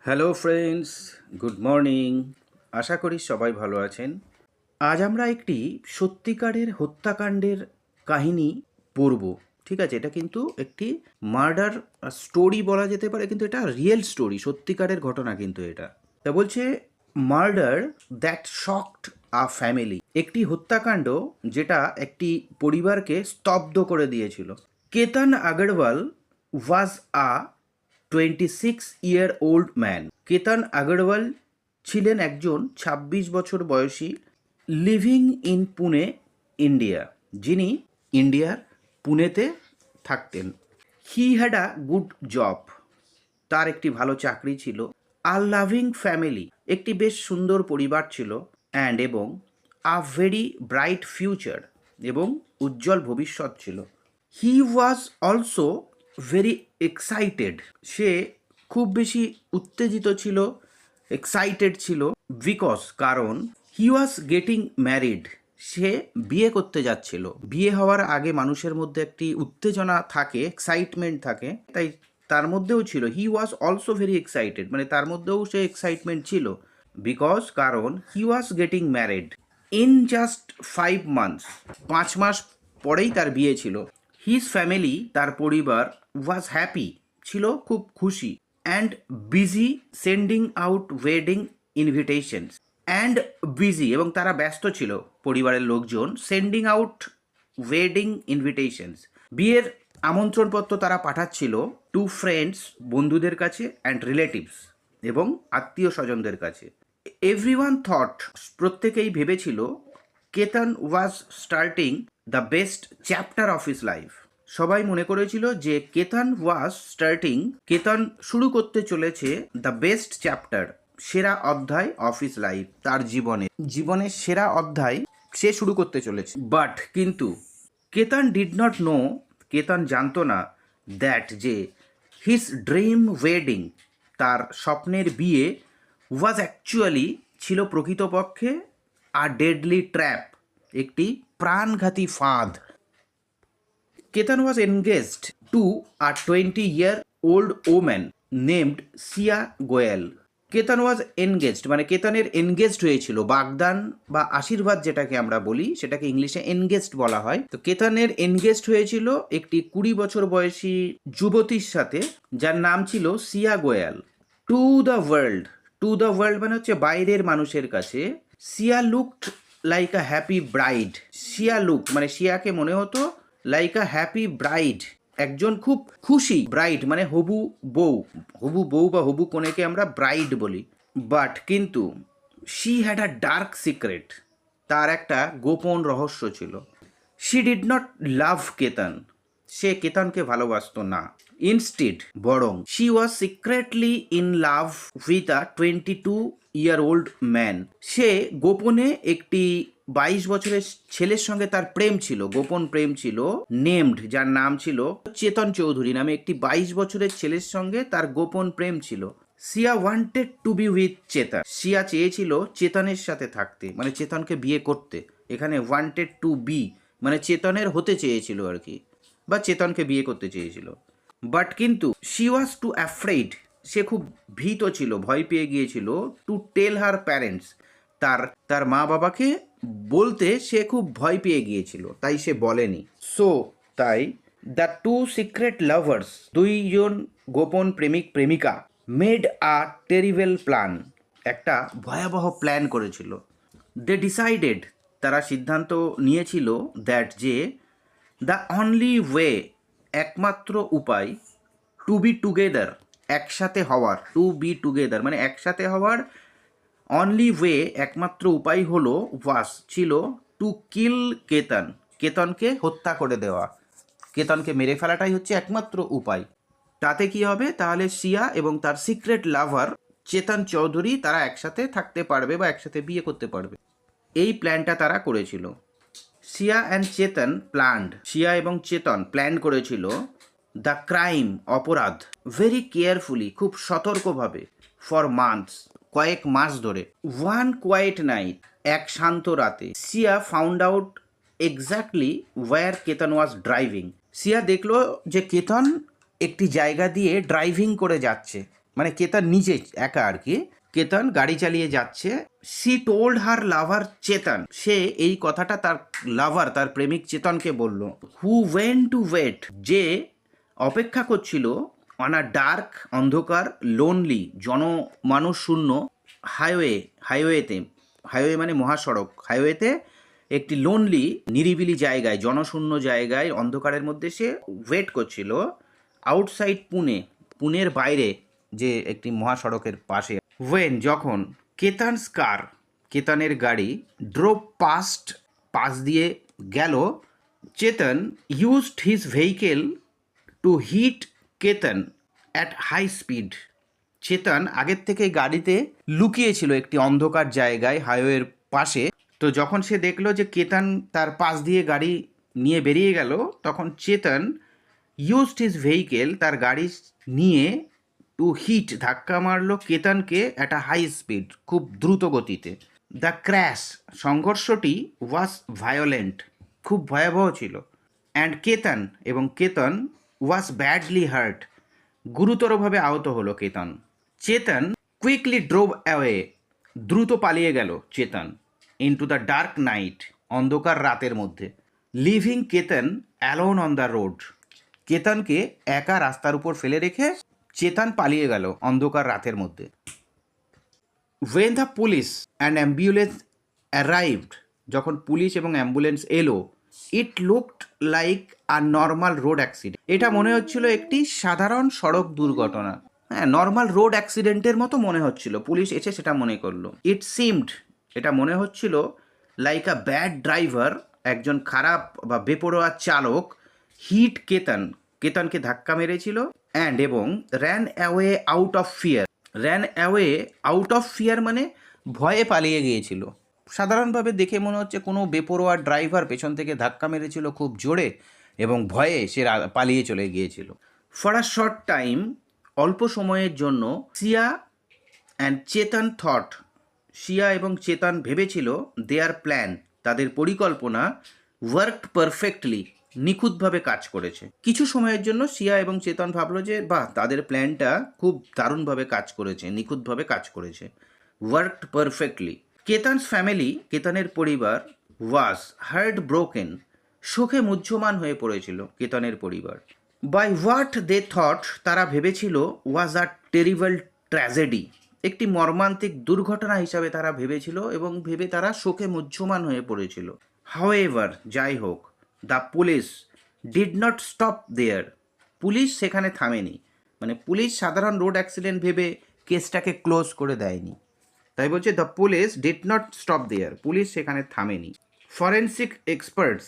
Hello friends, good morning. আশা করি সবাই ভালো আছেন। আজ আমরা একটি সত্যিকারের হত্যাকাণ্ডের কাহিনী পড়ব। ঠিক আছে, এটা কিন্তু একটি মার্ডার স্টোরি বলা যেতে পারে, কিন্তু এটা রিয়েল স্টোরি, সত্যিকারের ঘটনা কিন্তু এটা। তা বলছে murder that shocked a family, একটি হত্যাকাণ্ড যেটা একটি পরিবারকে স্তব্ধ করে দিয়েছিল। কেতন আগরওয়াল ওয়াজ আ 26-year-old ম্যান। কেতন আগরওয়াল ছিলেন একজন 26 বছর বয়সী লিভিং ইন পুনে, ইন্ডিয়া, যিনি ইন্ডিয়ার পুনেতে থাকতেন। He had a good job, তার একটি ভালো চাকরি ছিল। আ লাভিং ফ্যামিলি, একটি বেশ সুন্দর পরিবার ছিল। অ্যান্ড এবং আ ভেরি ব্রাইট ফিউচার, এবং উজ্জ্বল ভবিষ্যৎ ছিল। He was also very excited, সে খুব বেশি উত্তেজিত ছিল, এক্সাইটেড ছিল। বিকজ, কারণ হি ওয়াজ গেটিং ম্যারিড, সে বিয়ে করতে যাচ্ছিল। বিয়ে হওয়ার আগে মানুষের মধ্যে একটি উত্তেজনা থাকে, এক্সাইটমেন্ট থাকে, তাই তার মধ্যেও ছিল। He was also very excited, মানে তার মধ্যেও সে এক্সাইটমেন্ট ছিল। বিকজ, কারণ he was getting married in just 5 months, 5 মাস পরেই তার বিয়ে ছিল। হিজ ফ্যামিলি, তার পরিবার, ওয়াজ হ্যাপি, ছিল খুব খুশি। And busy sending out wedding invitations, and busy, এবং তারা ব্যস্ত ছিল পরিবারের লোকজন, সেন্ডিং আউট ওয়েডিং ইনভিটেশনস, বিয়ের আমন্ত্রণপত্র তারা পাঠাচ্ছিল টু ফ্রেন্ডস, বন্ধুদের কাছে, অ্যান্ড রিলেটিভস, এবং আত্মীয় স্বজনদের কাছে। এভরিওয়ান থট, প্রত্যেকেই ভেবেছিল, Ketan was starting the best chapter of his life, সবাই মনে করেছিল যে কেতন ওয়াজ স্টার্টিং, কেতন শুরু করতে চলেছে দ্য বেস্ট চ্যাপ্টার, সেরা অধ্যায় অফ হিজ লাইফ, তার জীবনের সেরা অধ্যায় সে শুরু করতে চলেছে। বাট, কিন্তু কেতন ডিড নট নো, কেতন জানতো না, দ্যাট যে হিজ ড্রিম ওয়েডিং, তার স্বপ্নের বিয়ে, ওয়াজ অ্যাকচুয়ালি, ছিল প্রকৃতপক্ষে আ ডেডলি ট্র্যাপ, একটি প্রাণঘাতী ফাঁদ। Ketan was engaged to a 20-year-old woman named Siya Goel. Ketan was engaged, মানে কেতনের এনগেজড হয়েছিল, বাগদান বা আশীর্বাদ যেটাকে আমরা বলি, সেটাকে ইংলিশে এনগেজড বলা হয়। তো কেতনের এনগেজড হয়েছিল একটি 20 বছর বয়সী যুবতীর সাথে, যার নাম ছিল Siya Goel. To the world, to the world মানে হচ্ছে বাইরের মানুষের কাছে। Siya looked like a happy bride, Siya look মানে সিয়াকে মনে হতো লাইক আ হ্যাপি ব্রাইড, একজন খুব খুশি ব্রাইড, মানে হবু বউ, হবু বউ বা হবু কনেকে আমরা ব্রাইড বলি। বাট, কিন্তু she had a dark secret, তার একটা গোপন রহস্য ছিল। She did not love Ketan, সে কেতনকে ভালোবাসতো না। ইনস্টিড, বরং, she was secretly in love with a 22-year-old man, সে গোপনে একটি 22 বছরের ছেলের সঙ্গে তার প্রেম ছিল, গোপন প্রেম ছিল। নেমড, যার নাম ছিল চেতন চৌধুরী নামে একটি 22 বছরের ছেলের সঙ্গে তার গোপন প্রেম ছিল। সিয়া ওয়ান্টেড টু বি উইথ চেতন, সিয়া চেয়েছিল চেতনের সাথে থাকতে, মানে চেতনকে বিয়ে করতে। এখানে ওয়ান্টেড টু বি মানে চেতনের হতে চেয়েছিল আর কি, বা চেতনকে বিয়ে করতে চেয়েছিল। বাট, কিন্তু শি ওয়াজ টু অ্যাফ্রেড, সে খুব ভীত ছিল, ভয় পেয়ে গিয়েছিল। টু টেল হার প্যারেন্টস, তার তার মা বাবাকে বলতে সে খুব ভয় পেয়ে গিয়েছিল, তাই সে বলেনি। সো, তাই দ্য টু সিক্রেট লাভার্স, দুইজন গোপন প্রেমিক প্রেমিকা, মেড আ টেরিবল প্ল্যান, একটা ভয়াবহ প্ল্যান করেছিল। দে ডিসাইডেড, তারা সিদ্ধান্ত নিয়েছিল, দ্যাট যে দ্য অনলি ওয়ে, একমাত্র উপায়, টু বি টুগেদার, একসাথে হওয়ার, টু বি টুগেদার মানে একসাথে হওয়ার, অনলি ওয়ে, একমাত্র উপায় হলো, ওয়াস ছিল, টু কিল কেতন, কেতনকে হত্যা করে দেওয়া, কেতনকে মেরে ফেলাটাই হচ্ছে একমাত্র উপায়। তাতে কি হবে, তাহলে সিয়া এবং তার সিক্রেট লাভার চেতন চৌধুরী তারা একসাথে থাকতে পারবে বা একসাথে বিয়ে করতে পারবে। এই প্ল্যানটা তারা করেছিল। সিয়া অ্যান্ড চেতন প্ল্যান্ড, সিয়া এবং চেতন প্ল্যান করেছিল দ্য ক্রাইম, অপরাধ, ভেরি কেয়ারফুলি, খুব সতর্কভাবে, ফর মান্থস, কয়েক মাস ধরে। ওয়ান কোয়াইট নাইট, এক শান্ত রাতে, Siya found out exactly where Ketan was driving, Siya দেখলো যে কেতন একটি জায়গা দিয়ে ড্রাইভিং করে যাচ্ছে, মানে কেতন নিজে একা আর কি, কেতন গাড়ি চালিয়ে যাচ্ছে। সি টোল্ড হার লাভার চেতন, সে এই কথাটা তার লাভার, তার প্রেমিক চেতনকে বলল। হু ওয়েন্ট টু ওয়েট, যে অপেক্ষা করছিল, অন আ ডার্ক, অন্ধকার, লোনলি, জনমানুষ শূন্য হাইওয়েতে, হাইওয়ে মানে মহাসড়ক, হাইওয়েতে একটি লোনলি, নিরিবিলি জায়গায়, জনশূন্য জায়গায়, অন্ধকারের মধ্যে সে ওয়েট করছিল। আউটসাইড পুনের বাইরে যে একটি মহাসড়কের পাশে। ওয়েন, যখন কেতনস কার, কেতনের গাড়ি, ড্রোভ পাস দিয়ে গেল, Chetan used his vehicle to hit Ketan at high speed. Chetan আগের থেকে গাড়িতে লুকিয়েছিল একটি অন্ধকার জায়গায় হাইওয়ের পাশে। তো যখন সে দেখলো যে কেতন তার পাশ দিয়ে গাড়ি নিয়ে বেরিয়ে গেল, তখন চেতন ইউজড হিজ ভেহিকেল, তার গাড়ি নিয়ে, টু হিট, ধাক্কা মারলো কেতনকে অ্যাট আ হাই স্পিড, খুব দ্রুত গতিতে। দ্য ক্র্যাশ, সংঘর্ষটি, ওয়াজ ভায়োলেন্ট, খুব ভয়াবহ ছিল। And Ketan was badly hurt, গুরুতরভাবে আহত হলো Ketan. Chetan quickly drove away, দ্রুত পালিয়ে গেল Chetan, into the dark night, অন্ধকার রাতের মধ্যে। Living Ketan alone on the road, কেতনকে একা রাস্তার উপর ফেলে রেখে চেতন পালিয়ে গেল অন্ধকার রাতের মধ্যে। When the police and ambulance arrived, যখন পুলিশ এবং অ্যাম্বুলেন্স এলো, it looked like a normal road accident, এটা মনে হচ্ছিল একটি সাধারণ সড়ক দুর্ঘটনা। হ্যাঁ, নর্মাল রোড অ্যাক্সিডেন্টের মতো মনে হচ্ছিল, পুলিশ এসে সেটা মনে করলো। ইট সিমড, এটা মনে হচ্ছিল, লাইক আ ব্যাড ড্রাইভার, একজন খারাপ বা বেপরোয়া চালক, হিট কেতনকে ধাক্কা মেরেছিল, অ্যান্ড এবং ran away out of fear মানে ভয়ে পালিয়ে গিয়েছিল। সাধারণভাবে দেখে মনে হচ্ছে কোনো বেপরোয়া ড্রাইভার পেছন থেকে ধাক্কা মেরেছিল খুব জোরে, এবং ভয়ে সে পালিয়ে চলে গিয়েছিল। ফর আ শর্ট টাইম, অল্প সময়ের জন্য, সিয়া অ্যান্ড চেতন থট, শিয়া এবং চেতন ভেবেছিল, দেয়ার প্ল্যান, তাদের পরিকল্পনা, ওয়ার্কড পারফেক্টলি, নিখুঁতভাবে কাজ করেছে। কিছু সময়ের জন্য শিয়া এবং চেতন ভাবলো যে বাহ, তাদের প্ল্যানটা খুব দারুণভাবে কাজ করেছে, নিখুঁতভাবে কাজ করেছে। Worked perfectly. কেতনস ফ্যামিলি, কেতনের পরিবার, ওয়াজ হার্ট ব্রোকেন, শোকে মুহ্যমান হয়ে পড়েছিল কেতনের পরিবার। বাই হোয়াট দে থট, তারা ভেবেছিল, ওয়াজ আ টেরিবল ট্র্যাজেডি, একটি মর্মান্তিক দুর্ঘটনা হিসাবে তারা ভেবেছিল, এবং ভেবে তারা শোকে মুহ্যমান হয়ে পড়েছিল। হাউএভার, যাই হোক, the police did not stop there, police সেখানে থামেনি, মানে পুলিশ সাধারণ রোড অ্যাক্সিডেন্ট ভেবে কেসটাকে ক্লোজ করে দেয়নি। তাই বলছে the police did not stop there, police সেখানে থামেনি। ফরেন্সিক এক্সপার্টস,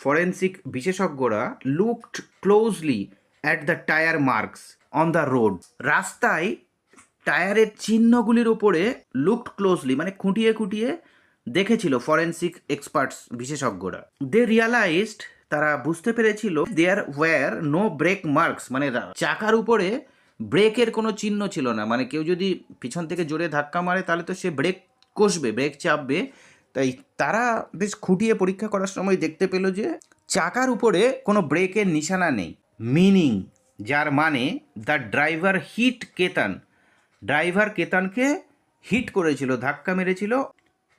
ফরেন্সিক বিশেষজ্ঞরা, looked closely at the tyre marks on the road, রাস্তায় টায়ারের চিহ্নগুলির উপরে, লুকড ক্লোজলি মানে খুঁটিয়ে খুঁটিয়ে দেখেছিল ফরেন্সিক এক্সপার্টস, বিশেষজ্ঞরা। দে রিয়ালাইজড, তারা বুঝতে পেরেছিল, দেয়ার ওয়্যার নো ব্রেক মার্কস, মানে চাকার উপরে ব্রেকের কোনো চিহ্ন ছিল না, মানে কেউ যদি পিছন থেকে জোরে ধাক্কা মারে তাহলে তো সে ব্রেক কষবে, ব্রেক চাপবে। তাই তারা বেশ খুঁটিয়ে পরীক্ষা করার সময় দেখতে পেল যে চাকার উপরে কোনো ব্রেকের নিশানা নেই। মিনিং, যার মানে the driver hit Ketan, driver কেতনকে হিট করেছিল, ধাক্কা মেরেছিল,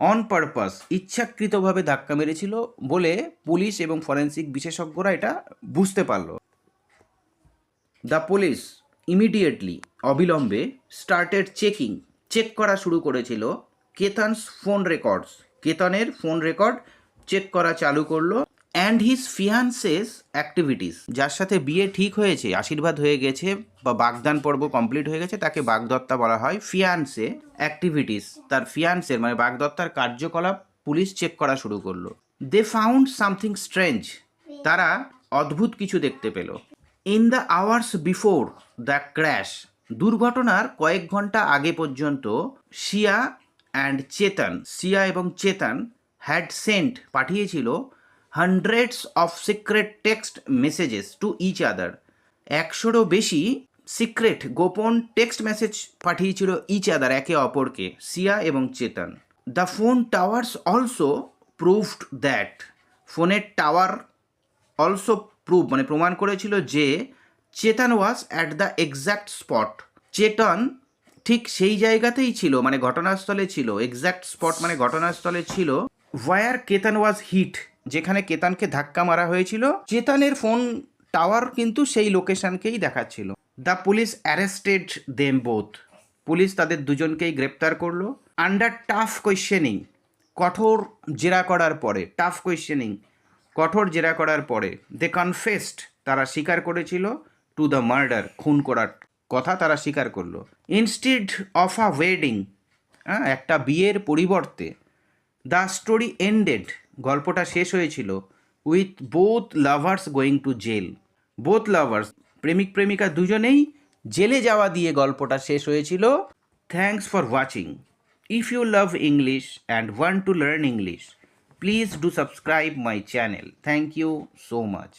অন পারপাস, ইচ্ছাকৃতভাবে ধাক্কা মেরেছিল বলে পুলিশ এবং ফরেন্সিক বিশেষজ্ঞরা এটা বুঝতে পারল। দ্য পুলিশ ইমিডিয়েটলি, অবিলম্বে, স্টার্টেড চেক করা শুরু করেছিল কেতনস ফোন রেকর্ডস, কেতনের ফোন রেকর্ড চেক করা চালু করলো। অ্যান্ড হিজ ফিয়ান্সেস অ্যাক্টিভিটিস, যার সাথে বিয়ে ঠিক হয়েছে, আশীর্বাদ হয়ে গেছে বা বাগদান পর্ব কমপ্লিট হয়ে গেছে, তাকে বাগদত্তা বলা হয়। ফিয়ান্সে অ্যাক্টিভিটিস, তার ফিয়ান্সের মানে বাগদত্তার কার্যকলাপ পুলিশ চেক করা শুরু করলো। দে ফাউন্ড সামথিং স্ট্রেঞ্জ, তারা অদ্ভুত কিছু দেখতে পেল। In the hours before the crash, দুর্ঘটনার কয়েক ঘন্টা আগে পর্যন্ত, শিয়া এবং চেতন হ্যাড সেন্ট, পাঠিয়েছিল, hundreds of secret text messages to each other, 100রও বেশি সিক্রেট, গোপন টেক্সট মেসেজ পাঠিয়েছিল ইচ আদার, একে অপরকে, শিয়া এবং Chetan. The phone towers also proved that, ফোনের টাওয়ার অলসো প্রুভ মানে প্রমাণ করেছিল যে Chetan was at the exact spot, Chetan ঠিক সেই জায়গাতেই ছিল, মানে ঘটনাস্থলে ছিল, এক্স্যাক্ট স্পট মানে ঘটনাস্থলে ছিল, ওয়ার কেতন ওয়াজ হিট, যেখানে কেতনকে ধাক্কা মারা হয়েছিল। চেতনের ফোন টাওয়ার কিন্তু সেই লোকেশনকেই দেখাচ্ছিল। The police arrested them both, police তাদের দুজনকেই গ্রেপ্তার করলো। আন্ডার টাফ কোয়েশ্চেনিং, কঠোর জেরা করার পরে, টাফ কোয়েশ্চেনিং কঠোর জেরা করার পরে, দে কনফেসড, তারা স্বীকার করেছিল, টু দ্য মার্ডার, খুন করার কথা তারা স্বীকার করলো। ইনস্টিড অফ আ ওয়েডিং, একটা বিয়ের পরিবর্তে, দ্য স্টোরি এন্ডেড, গল্পটা শেষ হয়েছিল, with both lovers going to jail, both lovers, প্রেমিক প্রেমিকা দুজনেই জেলে যাওয়া দিয়ে গল্পটা শেষ হয়েছিল। Thanks for watching. If you love English and want to learn English, please do subscribe my channel. Thank you so much.